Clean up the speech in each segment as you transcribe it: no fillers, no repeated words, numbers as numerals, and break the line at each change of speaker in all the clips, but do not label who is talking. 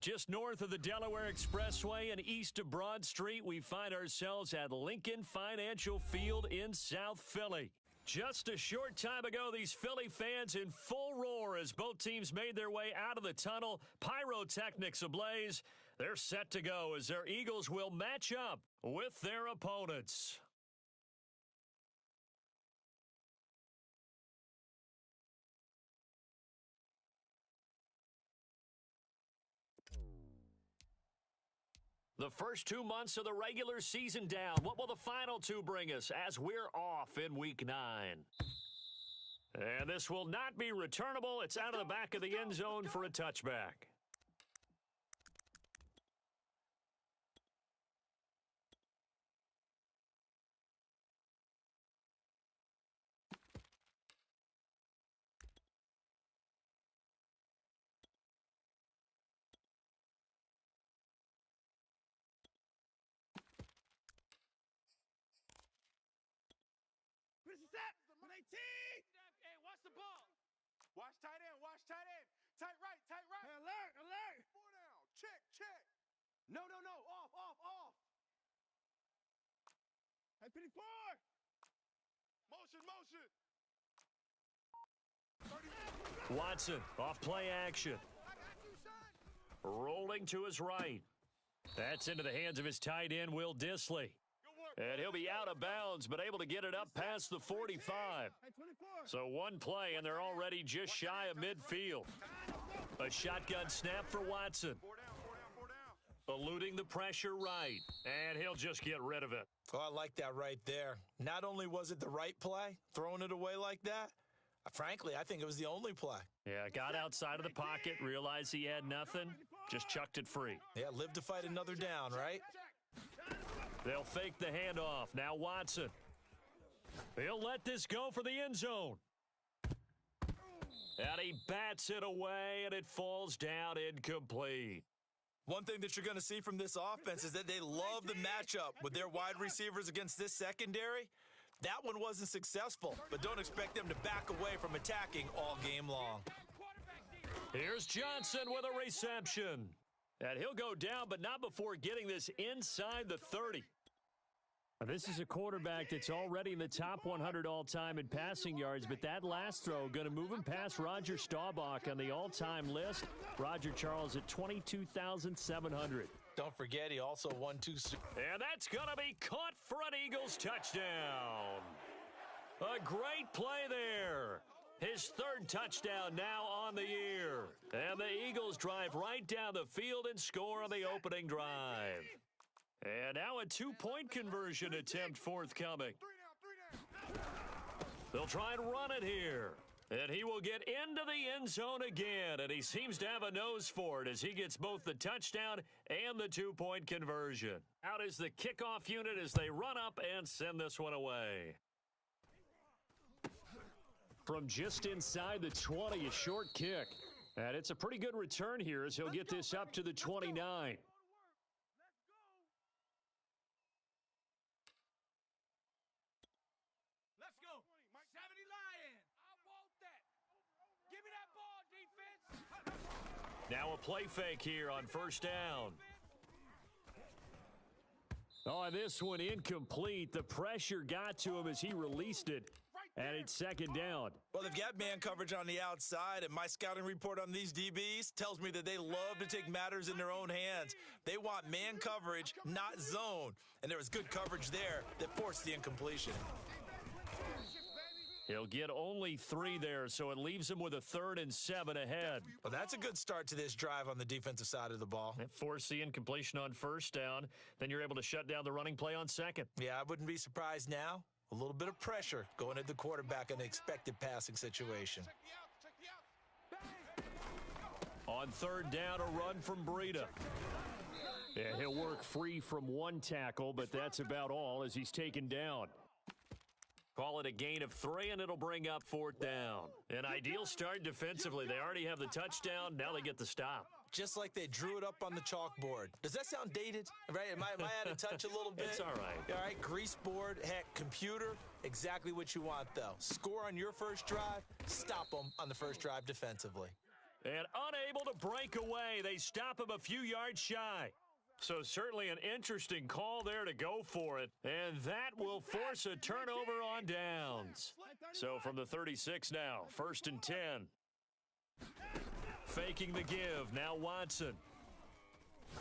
Just north of the Delaware Expressway and east of Broad Street, we find ourselves at Lincoln Financial Field in South Philly. Just a short time ago, these Philly fans in full roar as both teams made their way out of the tunnel. Pyrotechnics ablaze. They're set to go as their Eagles will match up with their opponents. The first 2 months of the regular season down. What will the final two bring us as we're off in Week 9? And this will not be returnable. It's out of the back of the end zone for a touchback.
Hey, watch the ball. Watch tight end. Watch tight end. Tight right. Tight right.
Hey, alert. Alert.
4 down. Check. Check. No. Off.
Hey, 54.
Motion.
Watson off play action.
I got you, son.
Rolling to his right. That's into the hands of his tight end, Will Dissly. And he'll be out of bounds, but able to get it up past the 45.
Hey, 24.
So one play, and they're already just shy of midfield. A shotgun snap for Watson.
4 down.
Eluding the pressure right. And he'll just get rid of it.
Oh, I like that right there. Not only was it the right play, throwing it away like that, frankly, I think it was the only play.
Yeah, got outside of the pocket, realized he had nothing, just chucked it free.
Yeah, live to fight another down, right?
They'll fake the handoff. Now Watson. He'll let this go for the end zone. And he bats it away, and it falls down incomplete.
One thing that you're going to see from this offense is that they love the matchup with their wide receivers against this secondary. That one wasn't successful, but don't expect them to back away from attacking all game long.
Here's Johnson with a reception. And he'll go down, but not before getting this inside the 30. This is a quarterback that's already in the top 100 all-time in passing yards, but that last throw going to move him past Roger Staubach on the all-time list. Roger Charles at 22,700.
Don't forget, he also won 2.
And that's going to be caught for an Eagles touchdown. A great play there. His third touchdown now on the year. And the Eagles drive right down the field and score on the opening drive. And now a 2-point conversion attempt forthcoming.
3 down.
They'll try and run it here. And he will get into the end zone again. And he seems to have a nose for it as he gets both the touchdown and the 2-point conversion. Out is the kickoff unit as they run up and send this one away. From just inside the 20, a short kick. And it's a pretty good return here as he'll get this up to the 29.
Let's go. 70 Lion. I want that. Give me that ball, defense.
Now a play fake here on first down. Oh, this one incomplete. The pressure got to him as he released it. And it's second down.
Well, they've got man coverage on the outside, and my scouting report on these DBs tells me that they love to take matters in their own hands. They want man coverage, not zone. And there was good coverage there that forced the incompletion.
He'll get only 3 there, so it leaves him with a 3rd and 7 ahead.
Well, that's a good start to this drive on the defensive side of the ball.
Force the incompletion on first down. Then you're able to shut down the running play on second.
Yeah, I wouldn't be surprised now. A little bit of pressure going at the quarterback in an expected passing situation.
On third down, a run from Breida. Yeah, he'll work free from 1 tackle, but that's about all as he's taken down. Call it a gain of 3, and it'll bring up 4th down. An ideal start defensively. They already have the touchdown. Now they get the stop.
Just like they drew it up on the chalkboard. Does that sound dated? Right? Am I out of touch a little bit?
It's all right.
All right, grease board, heck, computer, exactly what you want, though. Score on your first drive, stop them on the first drive defensively.
And unable to break away, they stop him a few yards shy. So certainly an interesting call there to go for it. And that will force a turnover on downs. So from the 36 now, 1st and 10. Faking the give, now Watson.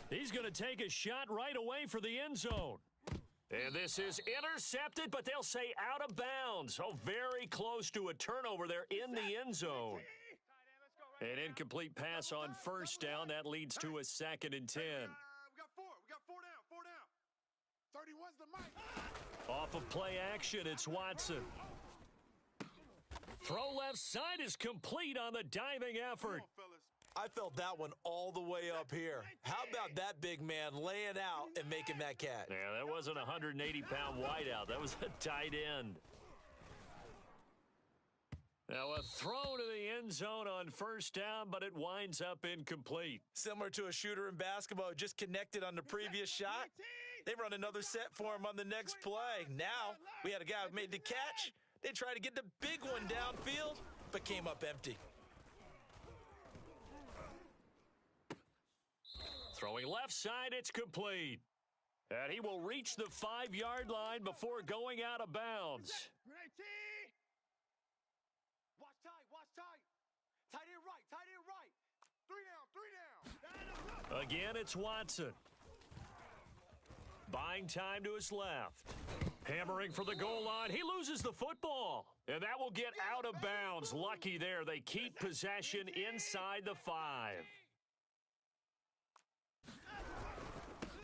He's going to take a shot right away for the end zone. And this is intercepted, but they'll say out of bounds. Oh, very close to a turnover there in the end zone. An incomplete pass on 1st down. That leads to a 2nd and 10.
We got 4. We got 4 down. 4 down. 31's the mic.
Off of play action, it's Watson. Throw left side is complete on the diving effort.
I felt that one all the way up here. How about that big man laying out and making that catch?
Yeah, that wasn't a 180-pound wideout. That was a tight end. Now a throw to the end zone on 1st down, but it winds up incomplete.
Similar to a shooter in basketball, just connected on the previous shot. They run another set for him on the next play. Now we had a guy who made the catch. They tried to get the big one downfield, but came up empty.
Throwing left side, it's complete. And he will reach the 5-yard line before going out of bounds.
Watch tight, watch tight. Tight end right, tight end right. 3 down, 3 down.
Again, it's Watson. Buying time to his left. Hammering for the goal line. He loses the football. And that will get out of bounds. Lucky there. They keep possession inside the 5.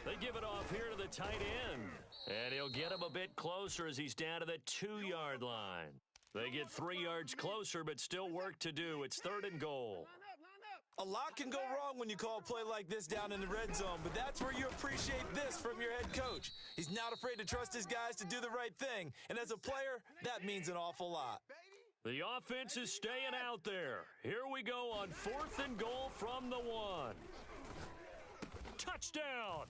They give it off here to the tight end. And he'll get him a bit closer as he's down to the 2-yard line. They get 3 yards closer, but still work to do. It's 3rd and goal.
A lot can go wrong when you call a play like this down in the red zone, but that's where you appreciate this from your head coach. He's not afraid to trust his guys to do the right thing, and as a player, that means an awful lot.
The offense is staying out there. Here we go on 4th and goal from the 1. Touchdown!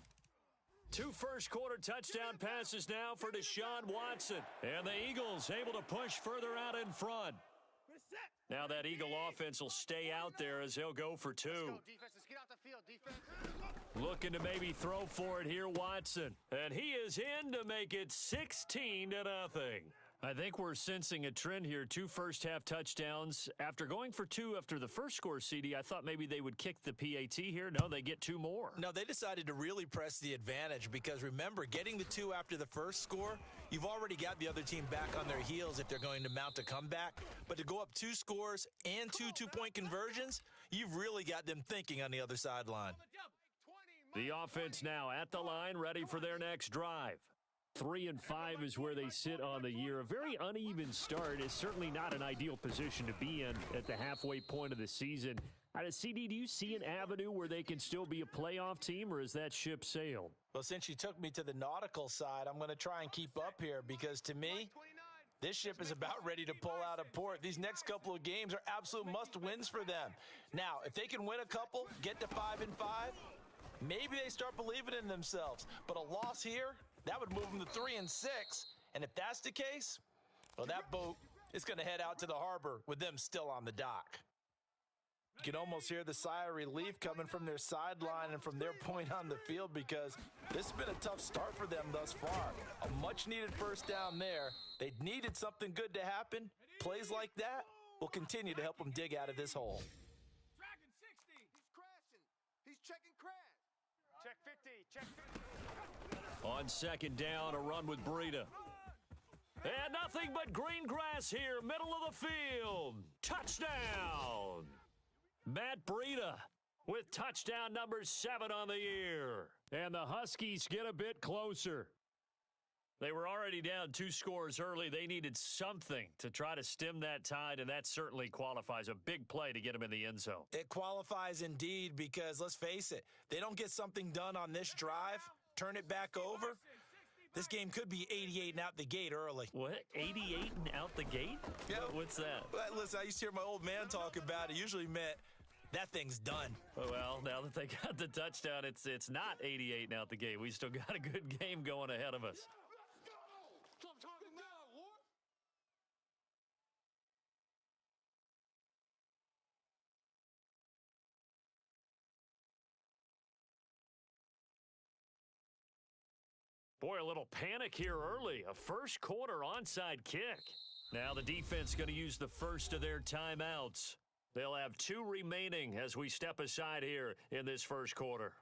2 first-quarter touchdown passes now for Deshaun Watson. And the Eagles able to push further out in front. Now that Eagle offense will stay out there as they'll go for 2. Looking to maybe throw for it here, Watson. And he is in to make it 16-0. I think we're sensing a trend here. 2 first-half touchdowns. After going for 2 after the first score, CD, I thought maybe they would kick the PAT here. No, they get 2 more.
No, they decided to really press the advantage because, remember, getting the 2 after the first score, you've already got the other team back on their heels if they're going to mount a comeback. But to go up 2 scores and 2 two-point conversions, you've really got them thinking on the other sideline.
The offense now at the line, ready for their next drive. 3 and 5 is where they sit on the year. A very uneven start is certainly not an ideal position to be in at the halfway point of the season. CD, do you see an avenue where they can still be a playoff team, or is that ship sailed?
Well, since you took me to the nautical side, I'm going to try and keep up here because, to me, this ship is about ready to pull out of port. These next couple of games are absolute must-wins for them. Now, if they can win a couple, get to 5 and 5, maybe they start believing in themselves. But a loss here, that would move them to 3 and 6. And if that's the case, well, that boat is going to head out to the harbor with them still on the dock. You can almost hear the sigh of relief coming from their sideline and from their point on the field because this has been a tough start for them thus far. A much-needed first down there. They needed something good to happen. Plays like that will continue to help them dig out of this hole.
Dragon 60. He's crashing. He's checking crash. Check 50. Check 50.
On 2nd down, a run with Breida. And nothing but green grass here, middle of the field. Touchdown! Matt Breida with touchdown number 7 on the year. And the Huskies get a bit closer. They were already down 2 scores early. They needed something to try to stem that tide, and that certainly qualifies. A big play to get them in the end zone.
It qualifies indeed because, let's face it, they don't get something done on this drive, turn it back over, this game could be 88 and out the gate early.
What? 88 and out the gate?
Yeah.
What's that?
Well, listen, I used to hear my old man talk about it. Usually meant that thing's done.
Well, now that they got the touchdown, it's not 88 and out the gate. We still got a good game going ahead of us. Boy, a little panic here early. A first quarter onside kick. Now the defense going to use the first of their timeouts. They'll have 2 remaining as we step aside here in this first quarter.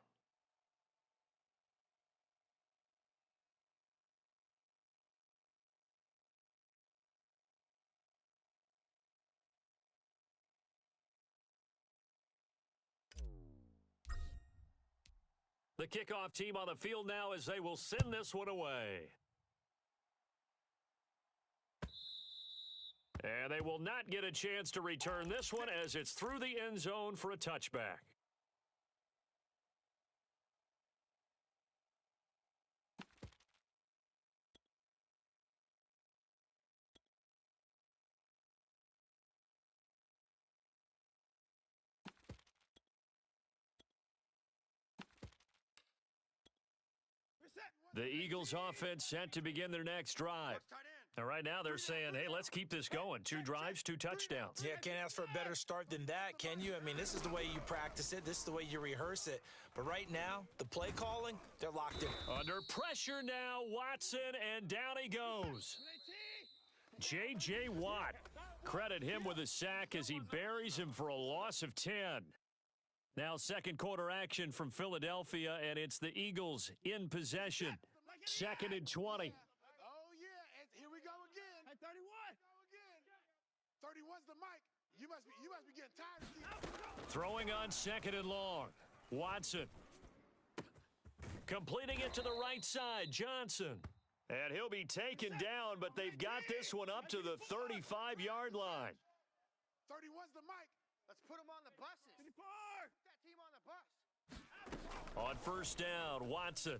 The kickoff team on the field now as they will send this one away. And they will not get a chance to return this one as it's through the end zone for a touchback. The Eagles offense set to begin their next drive. And right now they're saying, hey, let's keep this going. 2 drives, 2 touchdowns.
Yeah, can't ask for a better start than that, can you? I mean, this is the way you practice it. This is the way you rehearse it. But right now, the play calling, they're locked in.
Under pressure now, Watson, and down he goes. J.J. Watt. Credit him with a sack as he buries him for a loss of 10. Now second quarter action from Philadelphia, and it's the Eagles in possession. 2nd and 20.
Oh, yeah, and here we go again. Hey, 31. 31's the mic. You must be getting tired of
Throwing on 2nd and long. Watson. Completing it to the right side, Johnson. And he'll be taken down, but they've got this one up to the 35-yard line.
31's the mic. Let's put him on the buses. 24. That team on the bus.
On first down, Watson.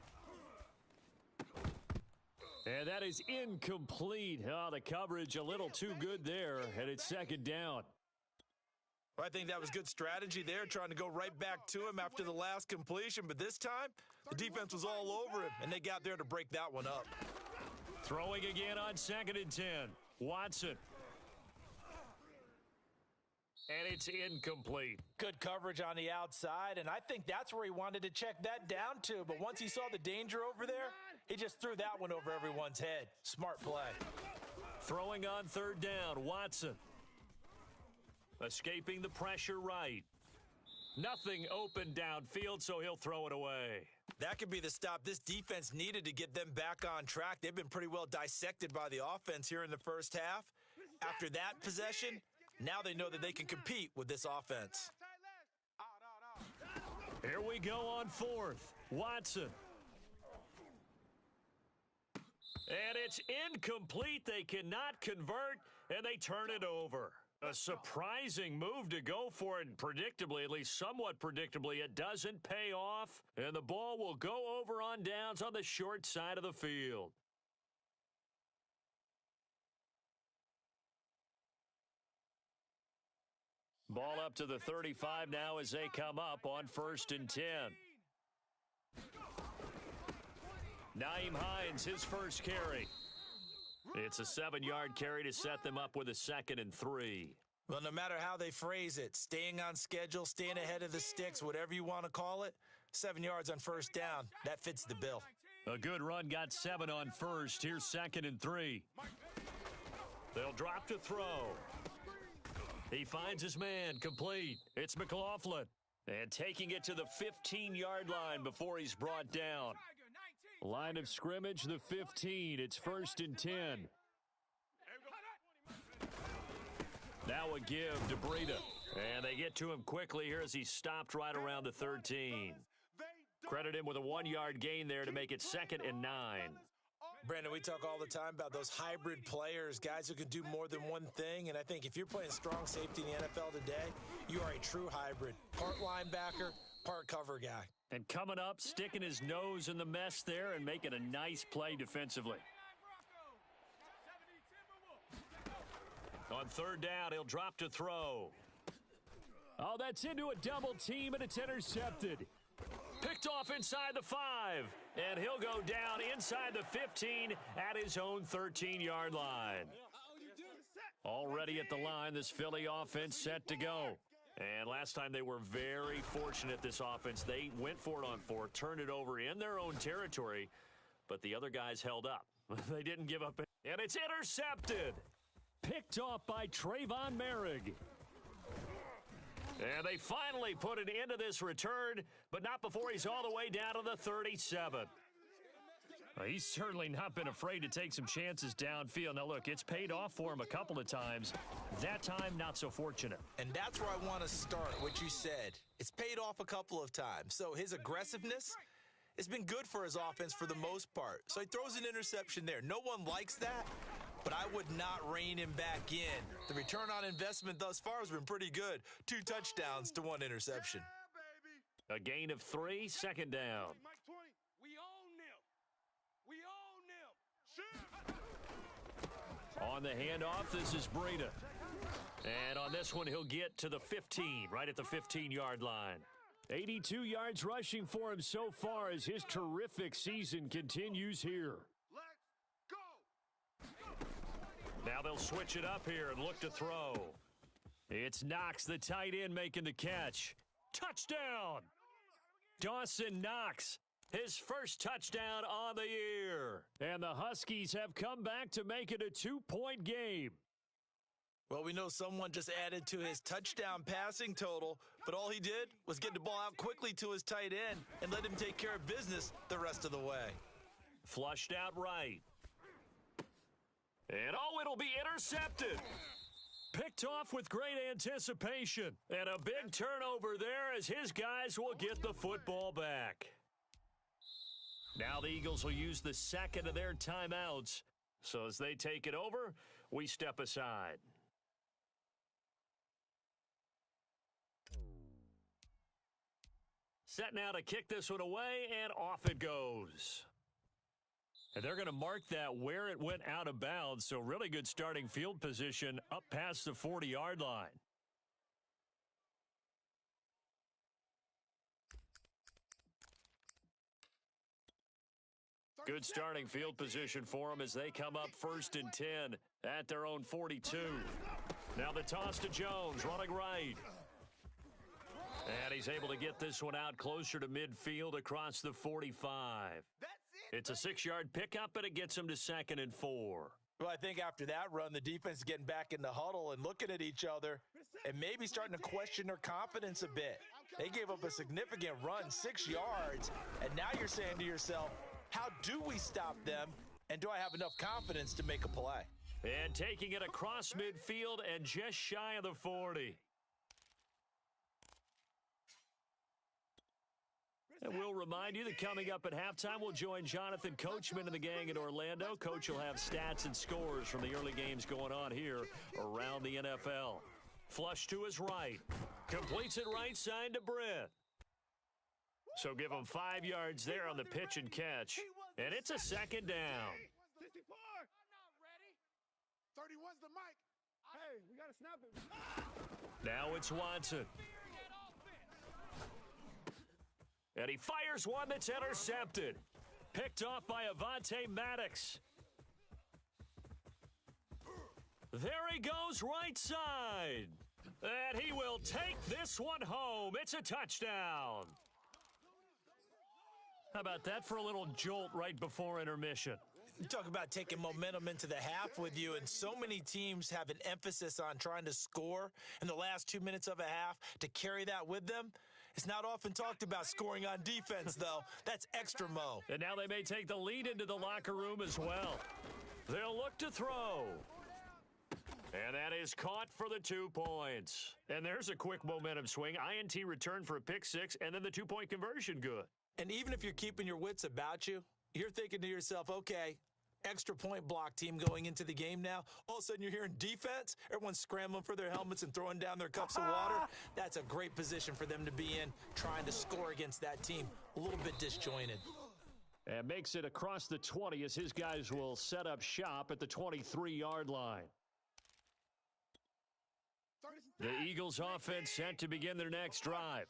And that is incomplete. Oh, the coverage a little too good there, and it's 2nd down.
Well, I think that was good strategy there, trying to go right back to him after the last completion. But this time, the defense was all over him, and they got there to break that one up.
Throwing again on 2nd and 10. Watson. And it's incomplete.
Good coverage on the outside, and I think that's where he wanted to check that down to. But once he saw the danger over there, he just threw that one over everyone's head. Smart play.
Throwing on 3rd down, Watson. Escaping the pressure right. Nothing open downfield, so he'll throw it away.
That could be the stop this defense needed to get them back on track. They've been pretty well dissected by the offense here in the first half. After that possession, now they know that they can compete with this offense.
Here we go on 4th. Watson. And it's incomplete. They cannot convert, and they turn it over. A surprising move to go for it, and predictably, at least somewhat predictably, it doesn't pay off, and the ball will go over on downs on the short side of the field. Ball up to the 35 now as they come up on 1st and 10. Nyheim Hines, his first carry. It's a 7-yard carry to set them up with a 2nd and 3.
Well, no matter how they phrase it, staying on schedule, staying ahead of the sticks, whatever you want to call it, 7 yards on first down, that fits the bill.
A good run, got 7 on first. Here's 2nd and 3. They'll drop to throw. He finds his man, complete. It's McLaughlin. And taking it to the 15-yard line before he's brought down. Line of scrimmage, the 15. It's 1st and 10. Now a give to Breida. And they get to him quickly here as he stopped right around the 13. Credit him with a 1-yard gain there to make it 2nd and 9.
Brandon, we talk all the time about those hybrid players, guys who can do more than one thing. And I think if you're playing strong safety in the NFL today, you are a true hybrid. Part linebacker, part cover guy.
And coming up, sticking his nose in the mess there and making a nice play defensively. On 3rd down, he'll drop to throw. Oh, that's into a double team, and it's intercepted. Picked off inside the 5, and he'll go down inside the 15 at his own 13-yard line. Already at the line, this Philly offense set to go. And last time they were very fortunate, this offense. They went for it on 4th, turned it over in their own territory. but the other guys held up. They didn't give up, and it's intercepted. Picked off by Trayvon Merrick. And they finally put an end to this return, but not before he's all the way down to the 37. He's certainly not been afraid to take some chances downfield. Now, look, it's paid off for him a couple of times. That time, not so fortunate.
And that's where I want to start, what you said. It's paid off a couple of times. So his aggressiveness has been good for his offense for the most part. So he throws an interception there. No one likes that, but I would not rein him back in. The return on investment thus far has been pretty good. 2 touchdowns to 1 interception.
A gain of 3, second down.
We own them. We own them.
On the handoff, this is Breida. And on this one, he'll get to the 15, right at the 15-yard line. 82 yards rushing for him so far as his terrific season continues here.
Let's go.
Now they'll switch it up here and look to throw. It's Knox, the tight end, making the catch. Touchdown! Dawson Knox, his first touchdown on the year. And the Huskies have come back to make it a 2-point game.
Well, we know someone just added to his touchdown passing total, but all he did was get the ball out quickly to his tight end and let him take care of business the rest of the way.
Flushed out right. And oh, it'll be intercepted. Picked off with great anticipation. And a big turnover there as his guys will get the football back. Now the Eagles will use the second of their timeouts. So as they take it over, we step aside. Set now to kick this one away, and off it goes. And they're going to mark that where it went out of bounds, so really good starting field position up past the 40-yard line. Good starting field position for them as they come up 1st and 10 at their own 42. Now the toss to Jones, running right. And he's able to get this one out closer to midfield across the 45. It's a 6-yard pickup, and it gets him to 2nd and 4.
Well, I think after that run, the defense is getting back in the huddle and looking at each other and maybe starting to question their confidence a bit. They gave up a significant run, 6 yards, and now you're saying to yourself, how do we stop them, and do I have enough confidence to make a play?
And taking it across midfield and just shy of the 40. And we'll remind you that coming up at halftime, we'll join Jonathan Coachman and the gang in Orlando. Coach will have stats and scores from the early games going on here around the NFL. Flush to his right. Completes it right side to Britt. So give him 5 yards there on the pitch and catch. And it's a 2nd down.
64. I'm not ready. 31's the mic. Hey, we got to snap it.
Now it's Watson. And he fires one that's intercepted. Picked off by Avonte Maddox. There he goes right side. And he will take this one home. It's a touchdown. How about that for a little jolt right before intermission?
You talk about taking momentum into the half with you, and so many teams have an emphasis on trying to score in the last 2 minutes of a half to carry that with them. It's not often talked about scoring on defense, though. That's extra mo.
And now they may take the lead into the locker room as well. They'll look to throw. And that is caught for the 2 points. And there's a quick momentum swing. INT return for a pick 6, and then the 2-point conversion good.
And even if you're keeping your wits about you, you're thinking to yourself, okay, extra point block team going into the game now. All of a sudden you're hearing defense. Everyone's scrambling for their helmets and throwing down their cups of water. That's a great position for them to be in, trying to score against that team. A little bit disjointed.
And makes it across the 20 as his guys will set up shop at the 23-yard line. The Eagles offense set to begin their next drive.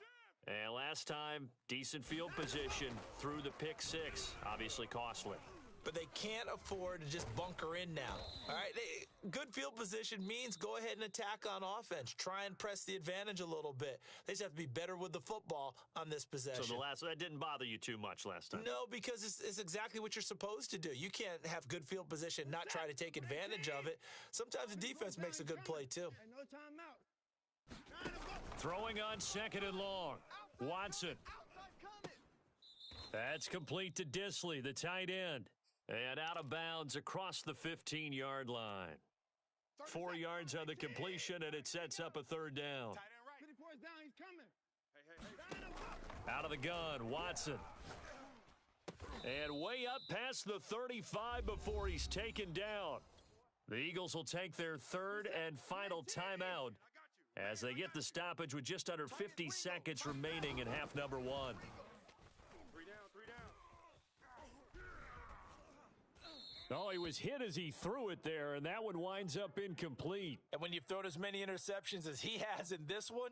And last time, decent field position through the pick 6, obviously costly.
but they can't afford to just bunker in now. All right, good field position means go ahead and attack on offense. Try and press the advantage a little bit. They just have to be better with the football on this possession.
So that didn't bother you too much last time?
No, because it's exactly what you're supposed to do. You can't have good field position, not try to take advantage of it. Sometimes the defense makes a good play, too.
No timeout.
Throwing on 2nd and long. Watson. That's complete to Disley, the tight end. And out of bounds across the 15-yard line. 4 yards on the completion, and it sets up a 3rd down. Out of the gun, Watson. And way up past the 35 before he's taken down. The Eagles will take their 3rd and final timeout as they get the stoppage with just under 50 seconds remaining in half number 1. Oh, he was hit as he threw it there, and that one winds up incomplete.
And when you've thrown as many interceptions as he has in this one,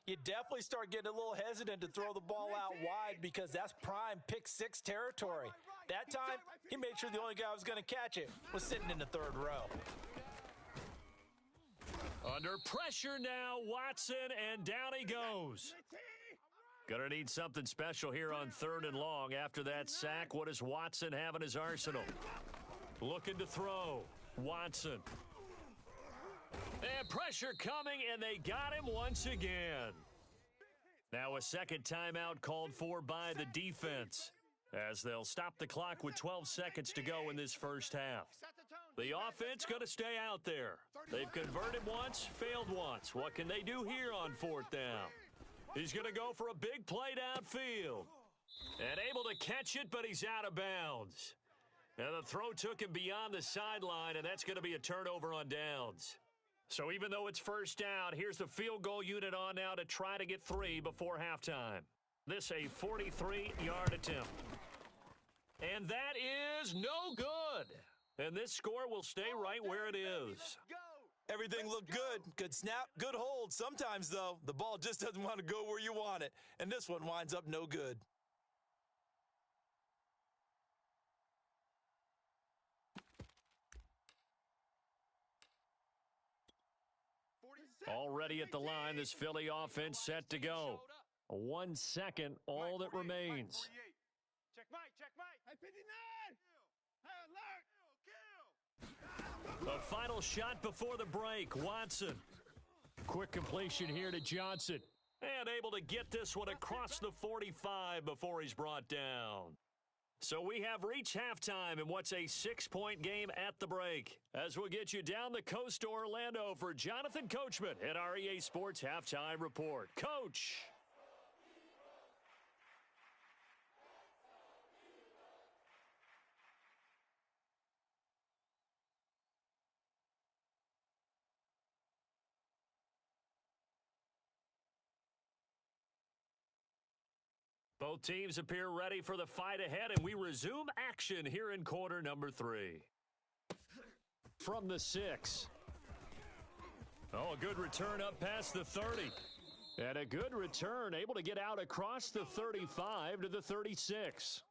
you definitely start getting a little hesitant to throw the ball out wide because that's prime pick 6 territory. That time, he made sure the only guy who was going to catch it was sitting in the 3rd row.
Under pressure now, Watson, and down he goes. Gonna need something special here on 3rd and long. After that sack, what does Watson have in his arsenal? Looking to throw. Watson. And pressure coming, and they got him once again. Now a 2nd timeout called for by the defense, as they'll stop the clock with 12 seconds to go in this first half. The offense going to stay out there. They've converted once, failed once. What can they do here on 4th down? He's going to go for a big play downfield. And able to catch it, but he's out of bounds. And the throw took him beyond the sideline, and that's going to be a turnover on downs. So even though it's 1st down, here's the field goal unit on now to try to get 3 before halftime. This a 43-yard attempt. And that is no good. And this score will stay right where it is.
Everything looked good. Good snap, good hold. Sometimes, though, the ball just doesn't want to go where you want it. And this one winds up no good.
Already at the line, this Philly offense set to go. 1 second, all that remains.
Check Mike. Hey, 59. Hey, alert.
The final shot before the break, Watson. Quick completion here to Johnson. And able to get this one across the 45 before he's brought down. So we have reached halftime in what's a 6-point game at the break. As we'll get you down the coast to Orlando for Jonathan Coachman at our EA Sports Halftime Report. Coach. Both teams appear ready for the fight ahead, and we resume action here in quarter number 3. From the 6. Oh, a good return up past the 30. And a good return, able to get out across the 35 to the 36.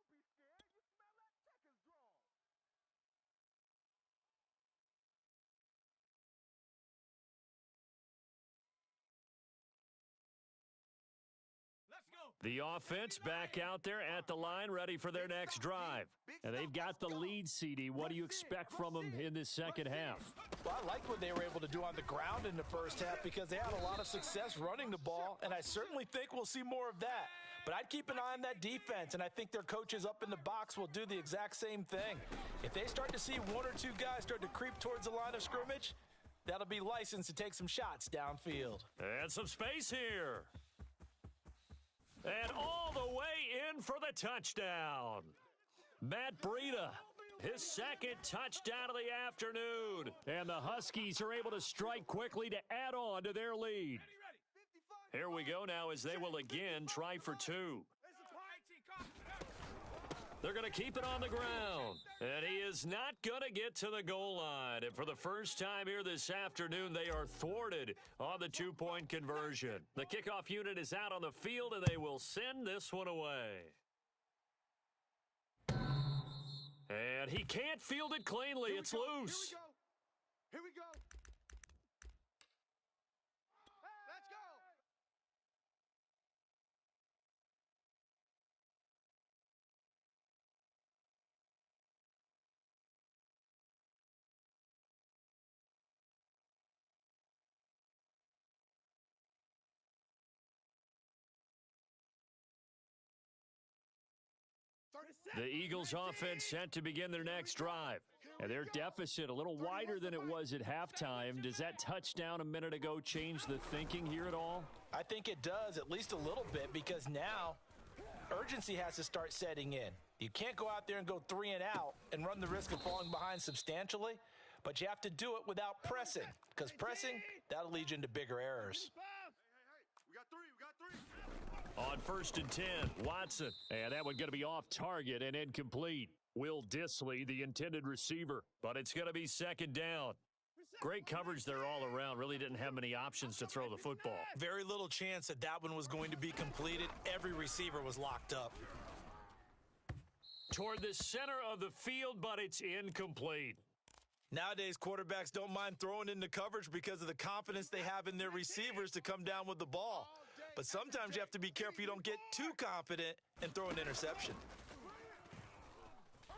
The offense back out there at the line, ready for their next drive. And they've got the lead, CD. What do you expect from them in this second half?
Well, I liked what they were able to do on the ground in the first half because they had a lot of success running the ball, and I certainly think we'll see more of that. But I'd keep an eye on that defense, and I think their coaches up in the box will do the exact same thing. If they start to see 1 or 2 guys start to creep towards the line of scrimmage, that'll be licensed to take some shots downfield.
And some space here. And all the way in for the touchdown. Matt Breida, his 2nd touchdown of the afternoon. And the Huskies are able to strike quickly to add on to their lead. Here we go now as they will again try for 2. They're going to keep it on the ground. And he is not going to get to the goal line. And for the first time here this afternoon, they are thwarted on the 2-point conversion. The kickoff unit is out on the field, and they will send this one away. And he can't field it cleanly. It's loose.
Here we go. Let's go.
The Eagles offense set to begin their next drive. And their deficit a little wider than it was at halftime. Does that touchdown a minute ago change the thinking here at all?
I think it does, at least a little bit, because now urgency has to start setting in. You can't go out there and go 3 and out and run the risk of falling behind substantially, but you have to do it without pressing, because pressing, that'll lead you into bigger errors.
We got three.
On 1st and 10, Watson. And that one going to be off target and incomplete. Will Disley, the intended receiver, but it's going to be 2nd down. Great coverage there all around. Really didn't have many options to throw the football.
Very little chance that that one was going to be completed. Every receiver was locked up.
Toward the center of the field, but it's incomplete.
Nowadays, quarterbacks don't mind throwing into coverage because of the confidence they have in their receivers to come down with the ball. But sometimes you have to be careful you don't get too confident and throw an interception.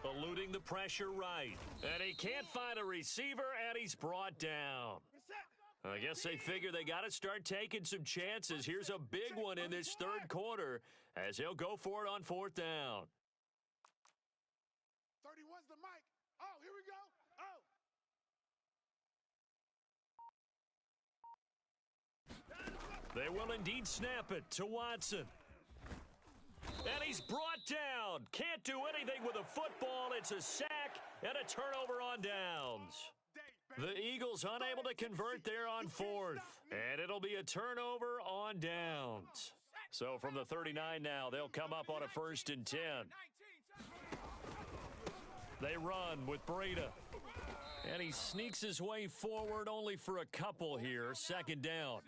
Eluding the pressure right. And he can't find a receiver, and he's brought down. I guess they figure they got to start taking some chances. Here's a big one in this 3rd quarter as he'll go for it on 4th down.
31's the mic. Oh, here we go.
They will indeed snap it to Watson. And he's brought down. Can't do anything with a football. It's a sack and a turnover on downs. The Eagles unable to convert there on 4th. And it'll be a turnover on downs. So from the 39 now, they'll come up on a 1st and 10. They run with Breida. And he sneaks his way forward only for a couple here. 2nd down.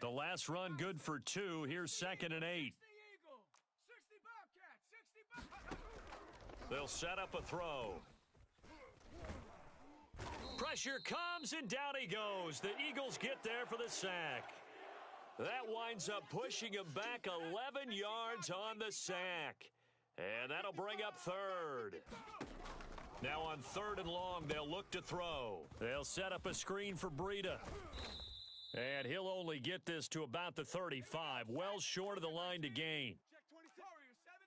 The last run good for 2. Here's 2nd and 8. They'll set up a throw. Pressure comes, and down he goes. The Eagles get there for the sack. That winds up pushing him back 11 yards on the sack. And that'll bring up 3rd. Now on 3rd and long, they'll look to throw. They'll set up a screen for Breida. And he'll only get this to about the 35, well short of the line to gain.
Check 20, Warrior 70.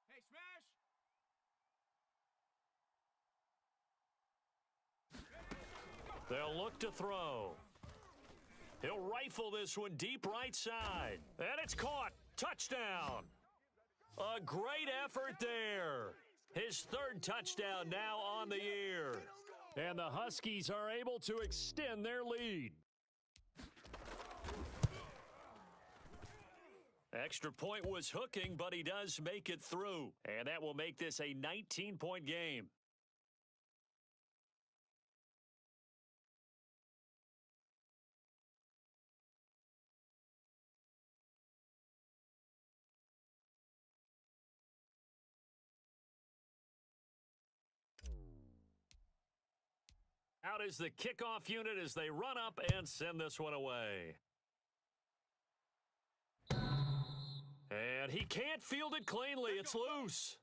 Hey, smash.
They'll look to throw. He'll rifle this one deep right side. And it's caught. Touchdown. A great effort there. His 3rd touchdown now on the year. And the Huskies are able to extend their lead. Extra point was hooking, but he does make it through. And that will make this a 19-point game. Out is the kickoff unit as they run up and send this one away. And he can't field it cleanly. It's loose.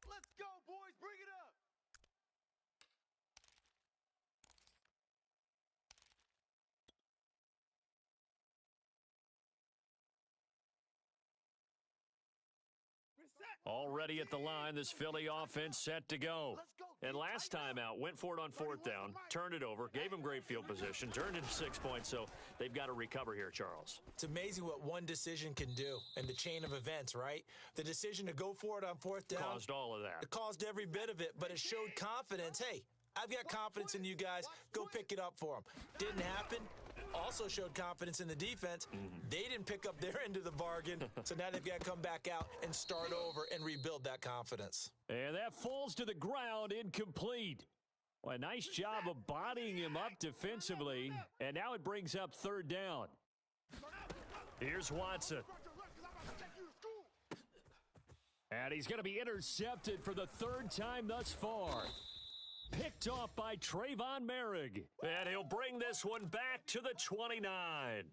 Let's go, boys. Bring it up.
Already at the line, this Philly offense set to go. And last time out, went for it on 4th down, turned it over, gave him great field position, turned into 6 points, so they've got to recover here, Charles.
It's amazing what one decision can do in the chain of events, right? The decision to go for it on 4th down.
Caused all of that.
It caused every bit of it, but it showed confidence. Hey, I've got confidence in you guys. Go pick it up for them. Didn't happen. Also showed confidence in the defense. They didn't pick up their end of the bargain, so now they've got to come back out and start over and rebuild that confidence.
And that falls to the ground, incomplete. Well, a nice job of bodying him up defensively, and now it brings up 3rd down. Here's Watson. And he's going to be intercepted for the third time thus far. Picked off by Trayvon Merrick. And he'll bring this one back to the 29.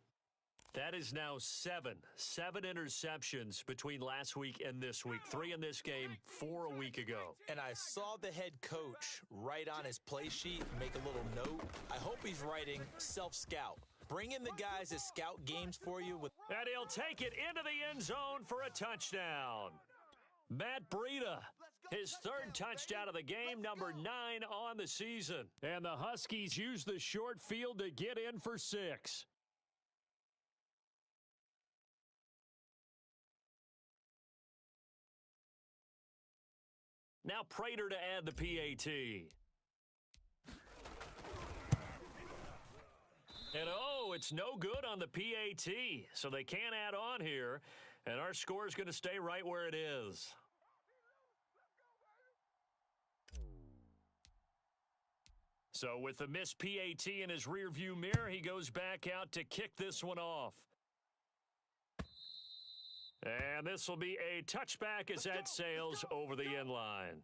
That is now seven interceptions between last week and this week. 3 in this game, 4 a week ago.
And I saw the head coach write on his play sheet, make a little note. I hope he's writing self-scout. Bring in the guys that scout games for you.
And he'll take it into the end zone for a touchdown. Matt Breida, his third touchdown of the game, number 9 on the season. And the Huskies use the short field to get in for 6. Now Prater to add the PAT. And oh, it's no good on the PAT, so they can't add on here, and our score is going to stay right where it is. So with the missed PAT in his rearview mirror, he goes back out to kick this one off. And this will be a touchback as that sails over the end line.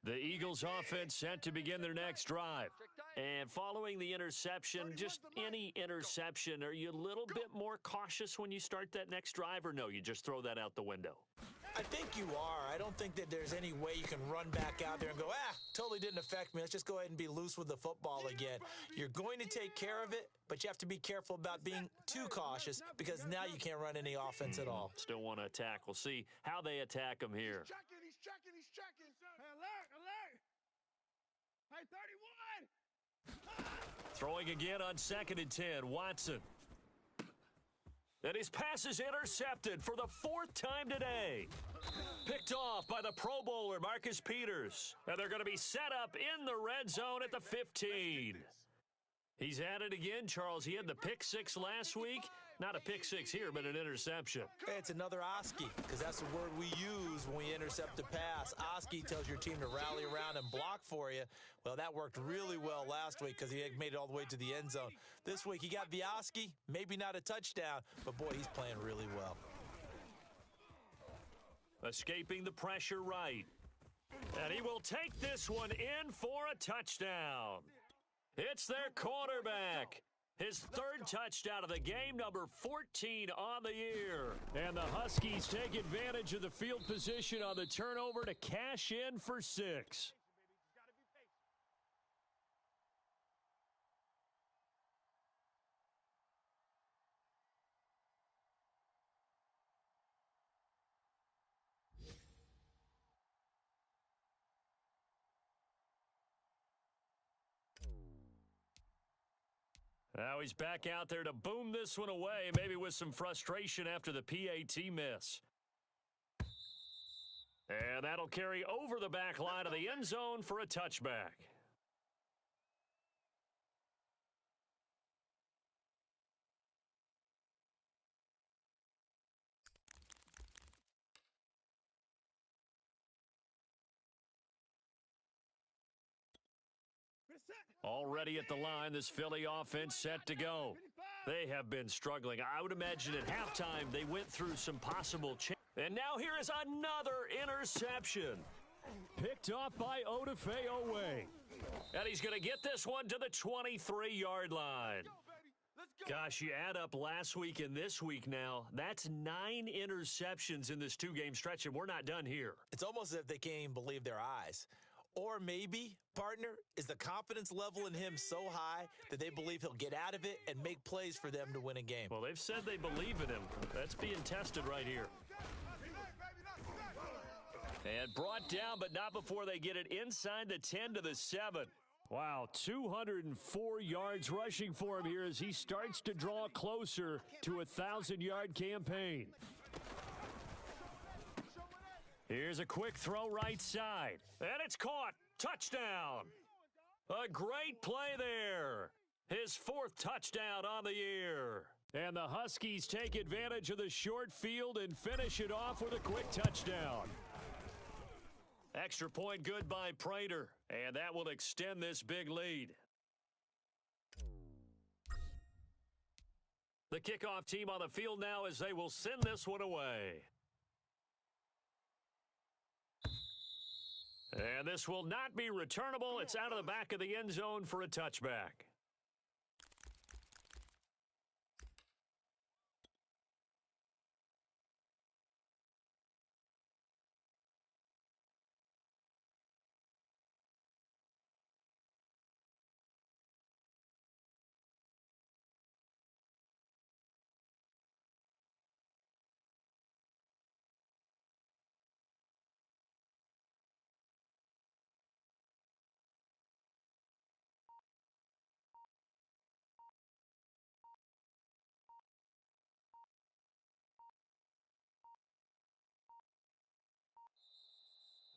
The Eagles offense set to begin their next drive. And following the interception, just any interception, are you a little bit more cautious when you start that next drive, or no, you just throw that out the window?
I think you are. I don't think that there's any way you can run back out there and go, totally didn't affect me. Let's just go ahead and be loose with the football again. You're going to take care of it, but you have to be careful about being too cautious because now you can't run any offense at all.
Still want to attack. We'll see how they attack them here.
He's checking. Hey, alert. Hey, 31.
Throwing again on 2nd and 10, Watson. And his pass is intercepted for the 4th time today. Picked off by the Pro Bowler, Marcus Peters. And they're going to be set up in the red zone at the 15. He's at it again, Charles. He had the pick 6 last week. Not a pick 6 here, but an interception.
Hey, it's another Oski, because that's the word we use when we intercept a pass. Oski tells your team to rally around and block for you. Well, that worked really well last week because he made it all the way to the end zone. This week, he got the Oski, maybe not a touchdown, but boy, he's playing really well.
Escaping the pressure right. And he will take this one in for a touchdown. It's their quarterback. His 3rd touchdown of the game, number 14 on the year. And the Huskies take advantage of the field position on the turnover to cash in for 6. Now he's back out there to boom this one away, maybe with some frustration after the PAT miss. And that'll carry over the back line of the end zone for a touchback. Already at the line, this Philly offense set to go. They have been struggling. I would imagine at halftime they went through some possible change. And now here is another interception. Picked off by Odafe Owe. And he's going to get this one to the 23-yard line. Gosh, you add up last week and this week now, that's 9 interceptions in this 2-game stretch, and we're not done here.
It's almost as if they can't even believe their eyes. Or maybe, partner, is the confidence level in him so high that they believe he'll get out of it and make plays for them to win a game.
Well, they've said they believe in him. That's being tested right here. And brought down, but not before they get it inside the 10 to the 7. Wow, 204 yards rushing for him here as he starts to draw closer to a 1,000-yard campaign. Here's a quick throw right side. And it's caught. Touchdown. A great play there. His 4th touchdown on the year. And the Huskies take advantage of the short field and finish it off with a quick touchdown. Extra point good by Prater. And that will extend this big lead. The kickoff team on the field now as they will send this one away. And this will not be returnable. It's out of the back of the end zone for a touchback.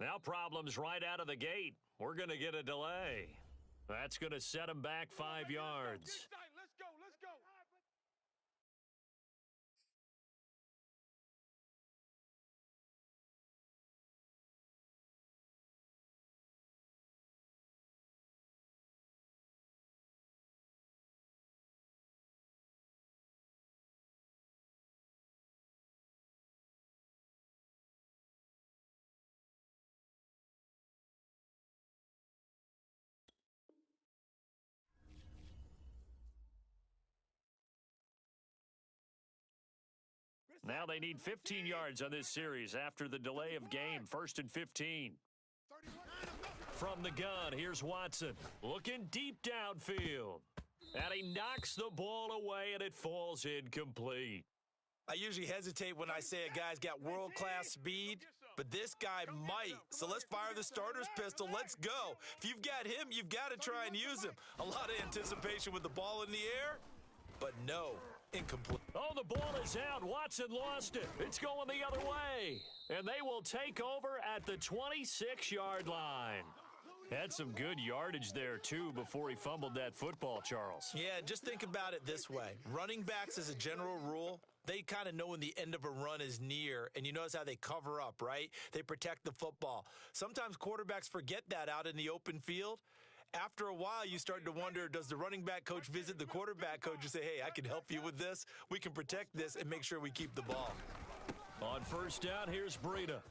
Now problems right out of the gate. We're going to get a delay. That's going to set them back 5 yards.
Let's go, let's go.
Now they need 15 yards on this series after the delay of game. 1st and 15. From the gun, here's Watson. Looking deep downfield. And he knocks the ball away, and it falls incomplete.
I usually hesitate when I say a guy's got world-class speed, but this guy might. So let's fire the starter's pistol. Let's go. If you've got him, you've got to try and use him. A lot of anticipation with the ball in the air, but no, incomplete.
Oh, the ball is out. Watson lost it. It's going the other way. And they will take over at the 26-yard line. Had some good yardage there, too, before he fumbled that football, Charles.
Yeah, just think about it this way. Running backs, as a general rule, they kind of know when the end of a run is near, and you notice how they cover up, right? They protect the football. Sometimes quarterbacks forget that out in the open field. After a while, you start to wonder, does the running back coach visit the quarterback coach and say, hey, I can help you with this. We can protect this and make sure we keep the ball.
On first down, here's Breida.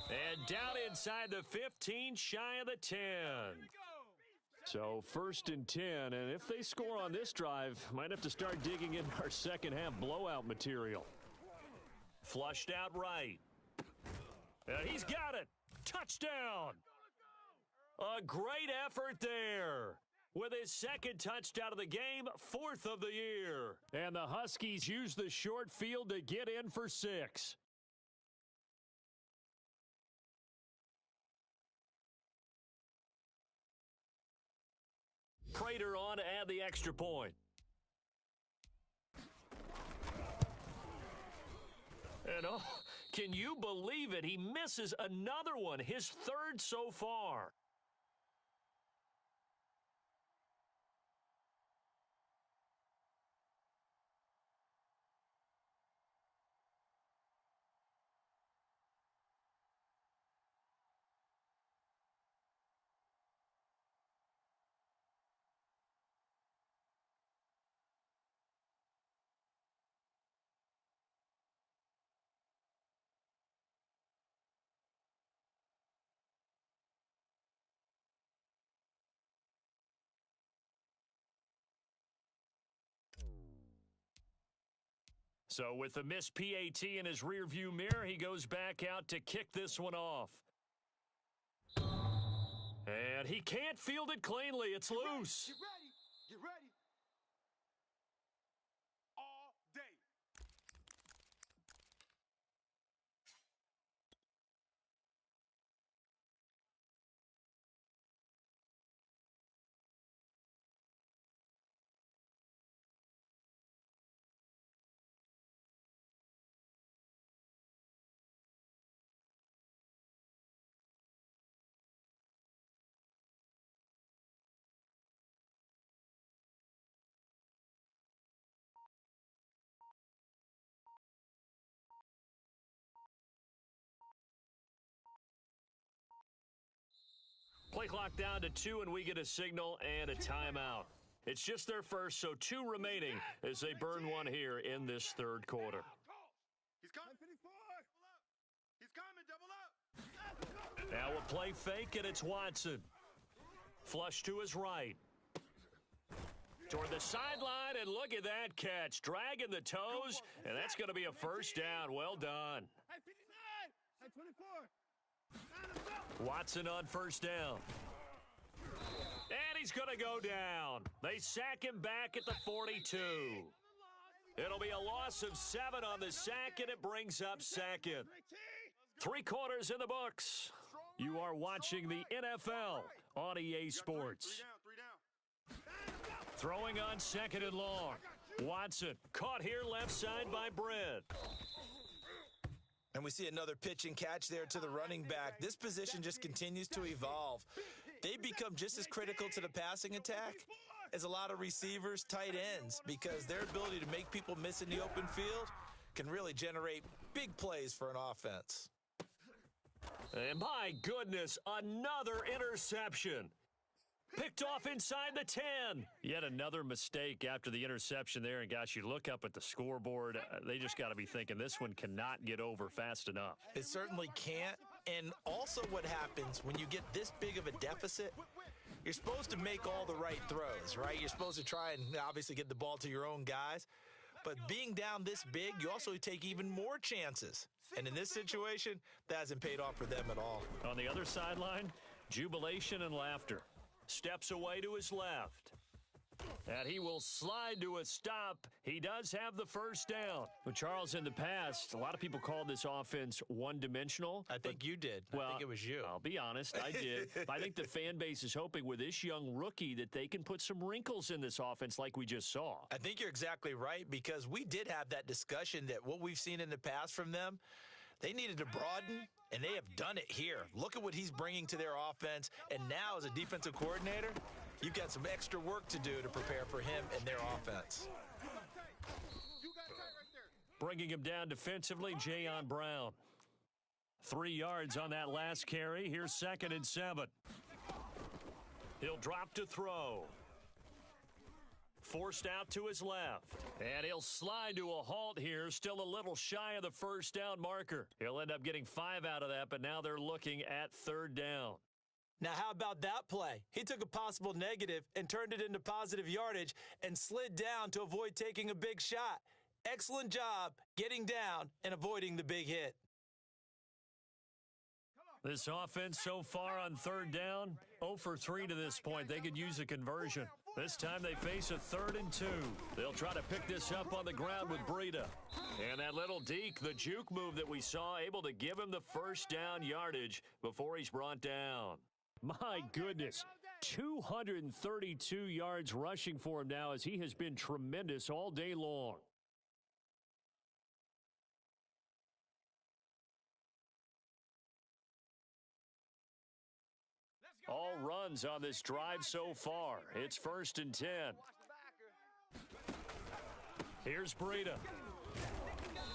And down inside the 15, shy of the 10. So 1st and 10, and if they score on this drive, might have to start digging in our second half blowout material. Flushed out right. And he's got it. Touchdown. A great effort there. With his second touchdown of the game, 4th of the year. And the Huskies use the short field to get in for 6. Prater on to add the extra point. And oh, can you believe it? He misses another one, his 3rd so far. So with the missed PAT in his rearview mirror, he goes back out to kick this one off. And he can't field it cleanly. It's loose.
Get ready. Get ready. All day.
Play clock down to 2, and we get a signal and a timeout. It's just their first, so 2 remaining as they burn one here in this third quarter.
He's coming. He's coming. Double up.
Now a play fake, and it's Watson. Flush to his right. Toward the sideline, and look at that catch. Dragging the toes, and that's going to be a first down. Well done. Watson on first down. And he's going to go down. They sack him back at the 42. It'll be a loss of 7 on the sack, and it brings up second. 3 quarters in the books. You are watching the NFL on EA Sports. Throwing on second and long. Watson caught here left side by Brent.
And we see another pitch and catch there to the running back. This position just continues to evolve. They become just as critical to the passing attack as a lot of receivers, tight ends, because their ability to make people miss in the open field can really generate big plays for an offense.
And my goodness, another interception. Picked off inside the 10. Yet another mistake after the interception there. And, gosh, you look up at the scoreboard. They just got to be thinking this one cannot get over fast enough.
It certainly can't. And also what happens when you get this big of a deficit, you're supposed to make all the right throws, right? You're supposed to try and obviously get the ball to your own guys. But being down this big, you also take even more chances. And in this situation, that hasn't paid off for them at all.
On the other sideline, jubilation and laughter. Steps away to his left. And he will slide to a stop. He does have the first down. Well, Charles, in the past, a lot of people called this offense one-dimensional.
I think you did.
Well,
I think it was you.
I'll be honest, I did. I think the fan base is hoping with this young rookie that they can put some wrinkles in this offense like we just saw.
I think you're exactly right, because we did have that discussion that what we've seen in the past from them, they needed to broaden, and they have done it here. Look at what he's bringing to their offense, and now as a defensive coordinator, you've got some extra work to do to prepare for him and their offense.
Bringing him down defensively, Jayon Brown. 3 yards on that last carry. Here's 2nd and 7. He'll drop to throw. Forced out to his left. And he'll slide to a halt here. Still a little shy of the first down marker. He'll end up getting 5 out of that, but now they're looking at 3rd down.
Now, how about that play? He took a possible negative and turned it into positive yardage and slid down to avoid taking a big shot. Excellent job getting down and avoiding the big hit.
This offense so far on 3rd down, 0 for 3 to this point. They could use a conversion. This time they face a 3rd and 2. They'll try to pick this up on the ground with Breida. And that little deke, the juke move that we saw, able to give him the first down yardage before he's brought down. My goodness, 232 yards rushing for him now as he has been tremendous all day long. All runs on this drive so far. It's 1st and 10. Here's Breida.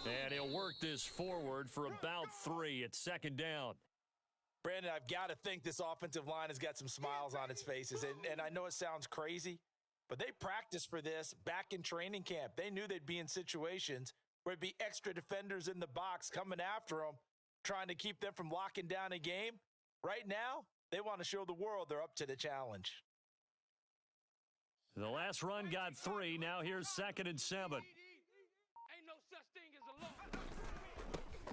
And he'll work this forward for about 3. It's 2nd down.
Brandon, I've got to think this offensive line has got some smiles on its faces. And I know it sounds crazy, but they practiced for this back in training camp. They knew they'd be in situations where it'd be extra defenders in the box coming after them, trying to keep them from locking down a game. Right now, they want to show the world they're up to the challenge.
The last run got 3. Now here's 2nd and 7.
Ain't no such thing as a law.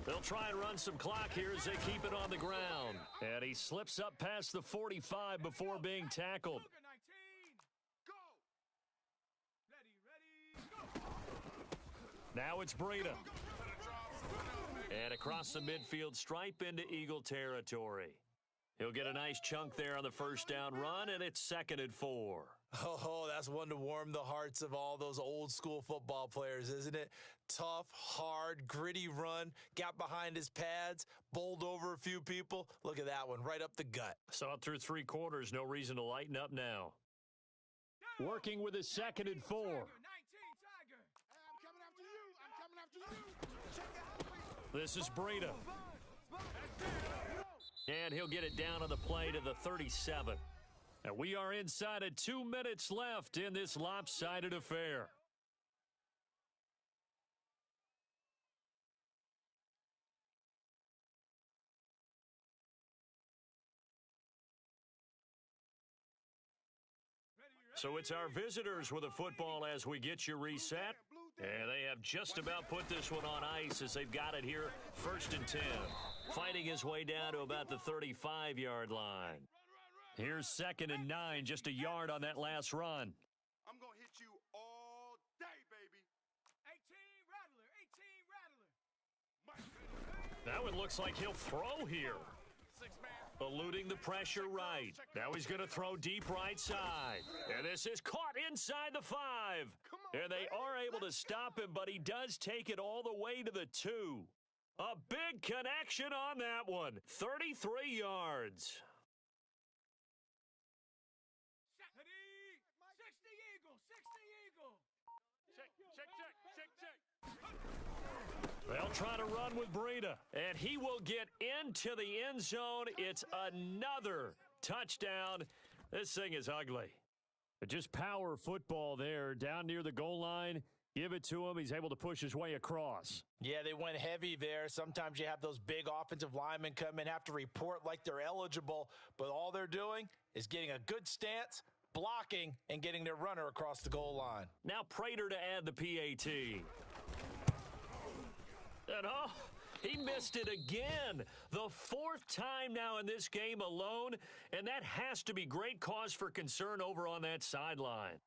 They'll try and run some clock here as they keep it on the ground. And he slips up past the 45 before being tackled. Now it's Breida. And across the midfield stripe into Eagle territory. He'll get a nice chunk there on the first down run, and it's 2nd and 4.
Oh, that's one to warm the hearts of all those old school football players, isn't it? Tough, hard, gritty run, got behind his pads, bowled over a few people. Look at that one, right up the gut.
Saw it through 3 quarters, no reason to lighten up now. Working with his 2nd and 4. This is Breida. And he'll get it down on the play to the 37. And we are inside of 2 minutes left in this lopsided affair. So it's our visitors with the football as we get you reset. And they have just about put this one on ice as they've got it here, 1st and 10. Fighting his way down to about the 35-yard line. Here's 2nd and 9, just a yard on that last run.
I'm going to hit you all day, baby. 18 Rattler.
That one looks like he'll throw here. Eluding the pressure right. Now he's going to throw deep right side. And this is caught inside the 5. And they are able to stop him, but he does take it all the way to the 2. A big connection on that one. 33 yards.
60 Eagle. Check.
They'll try to run with Breida, and he will get into the end zone. It's another touchdown. This thing is ugly. Just power football there, down near the goal line. Give it to him. He's able to push his way across.
Yeah, they went heavy there. Sometimes you have those big offensive linemen come in, have to report like they're eligible, but all they're doing is getting a good stance, blocking, and getting their runner across the goal line.
Now Prater to add the PAT. And oh, he missed it again. The 4th time now in this game alone, and that has to be great cause for concern over on that sideline.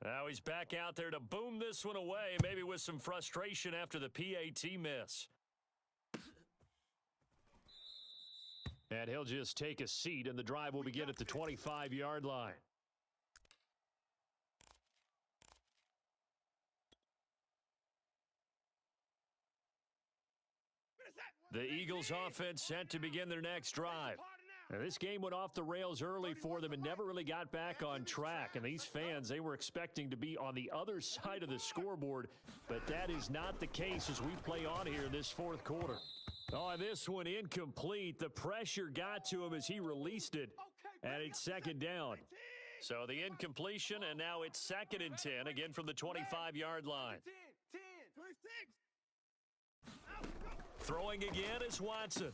Now he's back out there to boom this one away, maybe with some frustration after the PAT miss. And he'll just take a seat, and the drive will begin at the 25-yard line. The Eagles offense set to begin their next drive. Now, this game went off the rails early for them and never really got back on track. And these fans, they were expecting to be on the other side of the scoreboard, but that is not the case as we play on here in this 4th quarter. Oh, this one incomplete. The pressure got to him as he released it, and it's 2nd down. So the incompletion, and now it's 2nd and 10, again from the 25-yard line.
10, 26.
Throwing again is Watson.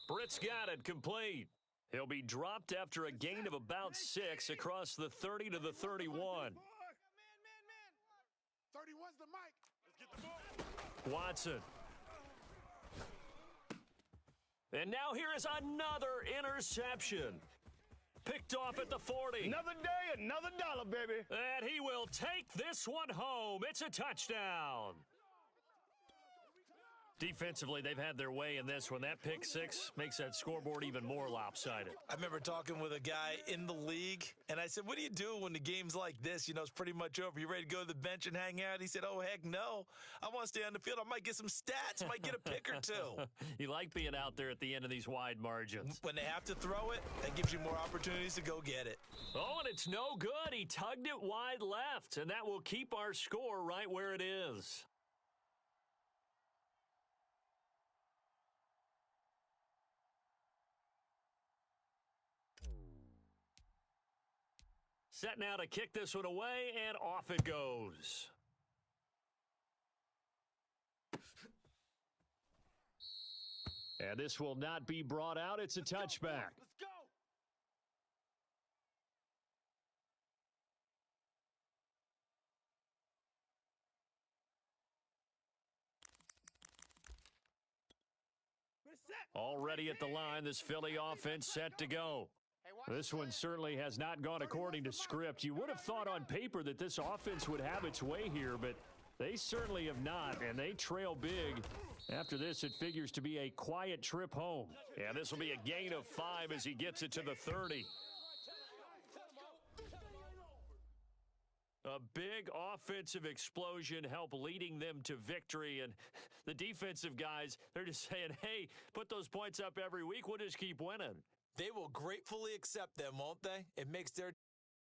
Britt's got it, complete. He'll be dropped after a gain of about 6 across the 30 to the 31.
Man. 31's the mic. Let's get the ball.
Watson. And now here is another interception. Picked off at the 40.
Another day, another dollar, baby.
And he will take this one home. It's a touchdown. Defensively, they've had their way in this one. That pick 6 makes that scoreboard even more lopsided.
I remember talking with a guy in the league, and I said, what do you do when the game's like this? You know, it's pretty much over. You ready to go to the bench and hang out? He said, oh, heck no. I want to stay on the field. I might get some stats. Might get a pick or 2.
You like being out there at the end of these wide margins.
When they have to throw it, that gives you more opportunities to go get it.
Oh, and it's no good. He tugged it wide left, and that will keep our score right where it is. Set now to kick this one away, and off it goes. And this will not be brought out. It's a touchback.
Let's go.
Already at the line, this Philly offense set to go. This one certainly has not gone according to script. You would have thought on paper that this offense would have its way here, but they certainly have not, and they trail big. After this, it figures to be a quiet trip home. And this will be a gain of 5 as he gets it to the 30. A big offensive explosion helped leading them to victory, and the defensive guys, they're just saying, hey, put those points up every week. We'll just keep winning.
They will gratefully accept them, won't they? It makes their